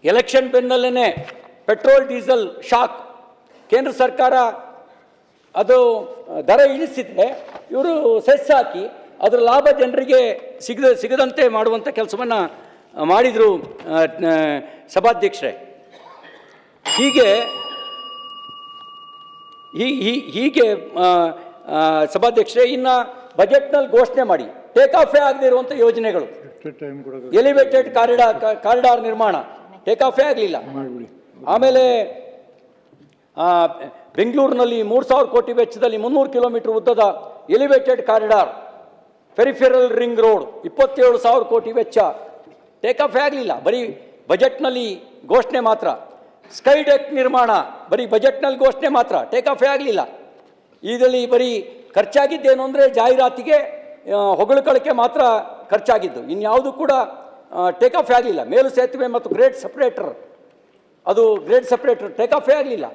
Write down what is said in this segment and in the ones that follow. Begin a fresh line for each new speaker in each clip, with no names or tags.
Election ಬೆನ್ನಲ್ಲೇ petrol diesel shock, ಕೇಂದ್ರ ಸರ್ಕಾರ ಅದು ದರ ಇಳಿಸಿದ್ರೆ ಇವರು ಸೆಸ್ ಹಾಕಿ ಅದರ ಲಾಭ ಜನರಿಗೆ ಸಿಗದಂತೆ ಮಾಡುವಂಥ ಕೆಲಸವನ್ನು ಮಾಡಿದರು ಸಭಾಧ್ಯಕ್ಷರೇ. ಹೀಗೆ ಸಭಾಧ್ಯಕ್ಷರೇ, ಇನ್ನು ಬಜೆಟ್ನಲ್ಲಿ ಘೋಷಣೆ ಮಾಡಿ ಟೇಕ್ ಆಫೇ ಆಗದೆ ಇರುವಂಥ ಯೋಜನೆಗಳು, ಎಲಿವೇಟೆಡ್ ಕಾರಿಡಾರ್ ನಿರ್ಮಾಣ ಟೇಕ್ ಆಫೇ ಆಗಲಿಲ್ಲ. ಆಮೇಲೆ ಬೆಂಗಳೂರಿನಲ್ಲಿ 3,000 ಕೋಟಿ ವೆಚ್ಚದಲ್ಲಿ 300 ಕಿಲೋಮೀಟರ್ ಉದ್ದದ elevated corridor, peripheral ring road 27,000 ಕೋಟಿ ವೆಚ್ಚ ಟೇಕ್ ಆಫೇ ಆಗಲಿಲ್ಲ, ಬರೀ ಬಜೆಟ್ನಲ್ಲಿ ಘೋಷಣೆ ಮಾತ್ರ. ಸ್ಕೈ ಡೆಕ್ ನಿರ್ಮಾಣ ಬರೀ ಬಜೆಟ್ನಲ್ಲಿ ಘೋಷಣೆ ಮಾತ್ರ, ಟೇಕ್ ಆಫೇ ಆಗಲಿಲ್ಲ. ಇದರಲ್ಲಿ ಬರೀ ಖರ್ಚಾಗಿದ್ದೇನು ಅಂದರೆ ಜಾಹೀರಾತಿಗೆ, ಹೊಗಳುಕೊಳ್ಳಕ್ಕೆ ಮಾತ್ರ ಖರ್ಚಾಗಿದ್ದು, ಇನ್ಯಾವುದು ಕೂಡ ಟೇಕ್ ಆಫೇ ಆಗಲಿಲ್ಲ. ಮೇಲು ಸೇತುವೆ ಮತ್ತು ಗ್ರೇಡ್ ಸಪ್ರೇಟರ್, ಅದು ಗ್ರೇಡ್ ಸಪ್ರೇಟರ್ ಟೇಕ್ ಆಫೇ ಆಗಲಿಲ್ಲ.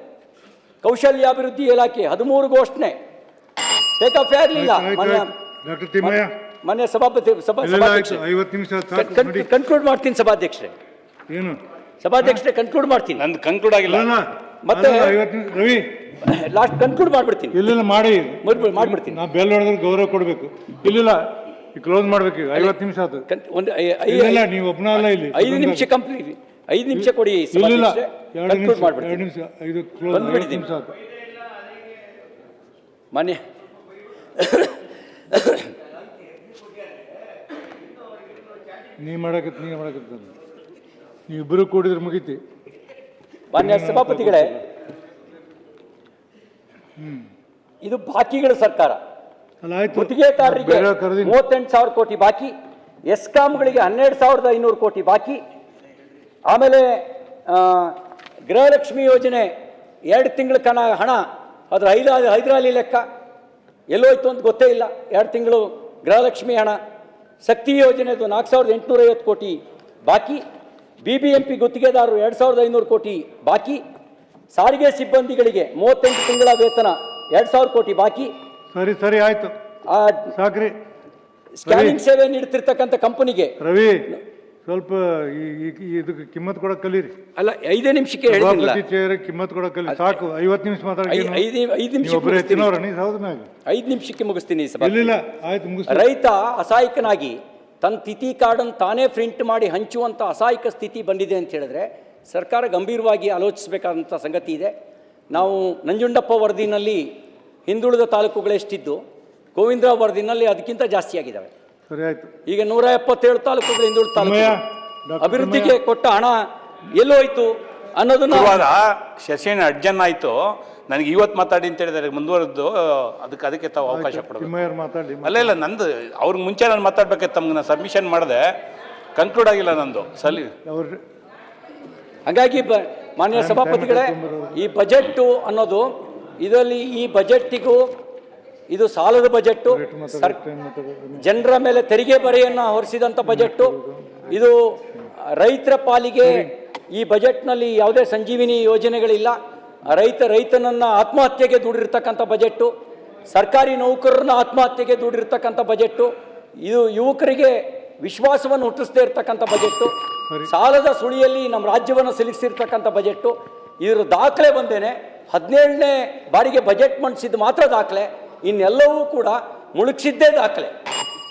ಕೌಶಲ್ಯಾಭಿವೃದ್ಧಿ ಇಲಾಖೆ 13 ಘೋಷಣೆ ಟೇಕ್ ಆಫೇ ಆಗಲಿಲ್ಲ. ಮನೆ ಕನ್ಕ್ಲೂಡ್ ಮಾಡ್ತೀನಿ ಸಭಾಧ್ಯಕ್ಷರೇ, ಕನ್ಕ್ಲೂಡ್ ಮಾಡ್ತೀನಿ.
ನಂದು ಕನ್ಕ್ಲೂಡ್ ಆಗಿಲ್ಲ,
ಮತ್ತೆ ಲಾಸ್ಟ್ ಕನ್ಕ್ಲೂಡ್ ಮಾಡ್ಬಿಡ್ತೀನಿ.
ಇಲ್ಲ
ಮಾಡ್ಬಿಡ್ತೀನಿ.
ನಾವು ಬೆಲ್ ಹೊಡೆದ್ರೆ ಗೌರವ ಕೊಡಬೇಕು. ಇಲ್ಲ ಕ್ಲೋಸ್ ಮಾಡ್ಬೇಕು. 50 ನಿಮಿಷ ಆಯ್ತು. ನೀವು ಒಬ್ಬನ ಅಲ್ಲ, ಇಲ್ಲಿ
5 ನಿಮಿಷ ಕಂಪ್ಲೀಟ್, 5 ನಿಮಿಷ ಕೊಡಿ. ಕನ್ಕ್ಲೂಡ್ ಮಾಡ್ಬಿಡ್ತೀನಿ. ಮಾನ್ಯ
ನೀ ಮಾಡಕತ್ತ ನೀವಿಬ್ಬರು ಕೂಡಿದ್ರೆ ಮುಗೀತಿ.
ಮಾನ್ಯ ಸಭಾಪತಿಗಳೇ, ಇದು ಬಾಕಿಗಳ ಸರ್ಕಾರ. ಗುತ್ತಿಗೆದಾರರಿಗೆ 38,000 ಕೋಟಿ ಬಾಕಿ, ಎಸ್ಕಾಂಗಳಿಗೆ 12,500 ಕೋಟಿ ಬಾಕಿ. ಆಮೇಲೆ ಗೃಹಲಕ್ಷ್ಮಿ ಯೋಜನೆ 2 ತಿಂಗಳ ಹಣ, ಅದ್ರ ಹೈದರಾಲಿ ಲೆಕ್ಕ ಎಲ್ಲೋಯ್ತು ಅಂತ ಗೊತ್ತೇ ಇಲ್ಲ. 2 ತಿಂಗಳು ಗೃಹಲಕ್ಷ್ಮಿ ಹಣ. ಶಕ್ತಿ ಯೋಜನೆದು 4,850 ಕೋಟಿ ಬಾಕಿ. BBMP ಗುತ್ತಿಗೆದಾರರು 2,500 ಕೋಟಿ ಬಾಕಿ. ಸಾರಿಗೆ ಸಿಬ್ಬಂದಿಗಳಿಗೆ 38 ತಿಂಗಳ ವೇತನ 2,000 ಕೋಟಿ ಬಾಕಿ.
ಸರಿ ಆಯ್ತು, ಸಾಕ್ರಿ.
ಸ್ಕ್ಯಾನಿಂಗ್ ಸೇವೆ ನೀಡುತ್ತಿರ್ತಕ್ಕಂಥ ಕಂಪನಿಗೆ
ರವಿ ಸ್ವಲ್ಪ ಇದಕ್ಕೆ ಕಿಮ್ಮತ್ ಕೊಡಕ್ ಕಲೀರಿ.
ಅಲ್ಲ, 5 ನಿಮಿಷಕ್ಕೆ ಹೇಳಿಲ್ಲ,
ಕಿಮ್ಮತ್ ಕೊಡಕ್ ಕಲಿ. ಸಾಕು, 50 ನಿಮಿಷ ಮಾತಾಡಿ.
5 ನಿಮಿಷಕ್ಕೆ ಮುಗಿಸ್ತೀನಿ.
ಆಯ್ತು,
ರೈತ ಅಸಹಾಯಕನಾಗಿ ತನ್ನ ತಿಥಿ ಕಾರ್ಡನ್ನು ತಾನೇ ಪ್ರಿಂಟ್ ಮಾಡಿ ಹಂಚುವಂಥ ಅಸಹಾಯಕ ಸ್ಥಿತಿ ಬಂದಿದೆ ಅಂತ ಹೇಳಿದ್ರೆ ಸರ್ಕಾರ ಗಂಭೀರವಾಗಿ ಆಲೋಚಿಸಬೇಕಾದಂಥ ಸಂಗತಿ ಇದೆ. ನಾವು ನಂಜುಂಡಪ್ಪ ವರದಿನಲ್ಲಿ ಹಿಂದುಳಿದ ತಾಲೂಕುಗಳೆಷ್ಟಿದ್ದು, ಗೋವಿಂದ್ರ ವರದಿನಲ್ಲಿ ಅದಕ್ಕಿಂತ ಜಾಸ್ತಿ ಆಗಿದ್ದಾವೆ. ಈಗ 177 ತಾಲೂಕುಗಳು ಹಿಂದುಳಿದ ತಾಲೂಕು ಅಭಿವೃದ್ಧಿಗೆ ಕೊಟ್ಟ ಹಣ ಎಲ್ಲೋಯ್ತು ಅನ್ನೋದನ್ನ
ಸೆಷನ್ ಅಡ್ಜನ್ ಆಯ್ತು. ನನಗೆ ಇವತ್ತು ಮಾತಾಡಿ ಅಂತ ಹೇಳಿದರೆ ಮುಂದುವರೆದು ಅದಕ್ಕೆ ತಾವು ಅವಕಾಶ ಕೊಡಬೇಕು. ಅಲ್ಲ ನಂದು ಅವ್ರಿಗೆ ಮುಂಚೆ ನಾನು ಮಾತಾಡ್ಬೇಕಾಯ್ತು. ತಮ್ಗೆ ನಾನು ಸಬ್ಮಿಷನ್ ಮಾಡಿದೆ, ಕನ್ಕ್ಲೂಡ್ ಆಗಿಲ್ಲ ನಂದು ಸಲಿ.
ಹಾಗಾಗಿ ಮಾನ್ಯ ಸಭಾಪತಿಗಳೇ, ಈ ಬಜೆಟ್ಟು ಅನ್ನೋದು ಇದರಲ್ಲಿ ಈ ಬಜೆಟ್ಟಿಗೂ ಇದು ಸಾಲದ ಬಜೆಟ್ಟು, ಜನರ ಮೇಲೆ ತೆರಿಗೆ ಬರೆಯನ್ನು ಹೊರಿಸಿದಂಥ ಬಜೆಟ್ಟು. ಇದು ರೈತರ ಪಾಲಿಗೆ ಈ ಬಜೆಟ್ನಲ್ಲಿ ಯಾವುದೇ ಸಂಜೀವಿನಿ ಯೋಜನೆಗಳಿಲ್ಲ. ರೈತನನ್ನು ಆತ್ಮಹತ್ಯೆಗೆ ದೂಡಿರ್ತಕ್ಕಂಥ ಬಜೆಟ್ಟು, ಸರ್ಕಾರಿ ನೌಕರರನ್ನ ಆತ್ಮಹತ್ಯೆಗೆ ದೂಡಿರ್ತಕ್ಕಂಥ ಬಜೆಟ್ಟು, ಇದು ಯುವಕರಿಗೆ ವಿಶ್ವಾಸವನ್ನು ಹುಟ್ಟಿಸದೇ ಇರ್ತಕ್ಕಂಥ ಬಜೆಟ್ಟು, ಸಾಲದ ಸುಳಿಯಲ್ಲಿ ನಮ್ಮ ರಾಜ್ಯವನ್ನು ಸಿಲುಕಿಸಿರ್ತಕ್ಕಂಥ ಬಜೆಟ್ಟು. ಇದರ ದಾಖಲೆ ಬಂದೇನೆ 17ನೇ ಬಾರಿಗೆ ಬಜೆಟ್ ಮಂಡಿಸಿದ್ದು ಮಾತ್ರ ದಾಖಲೆ, ಇನ್ನೆಲ್ಲವೂ ಕೂಡ ಮುಳುಗಿಸಿದ್ದೇ ದಾಖಲೆ.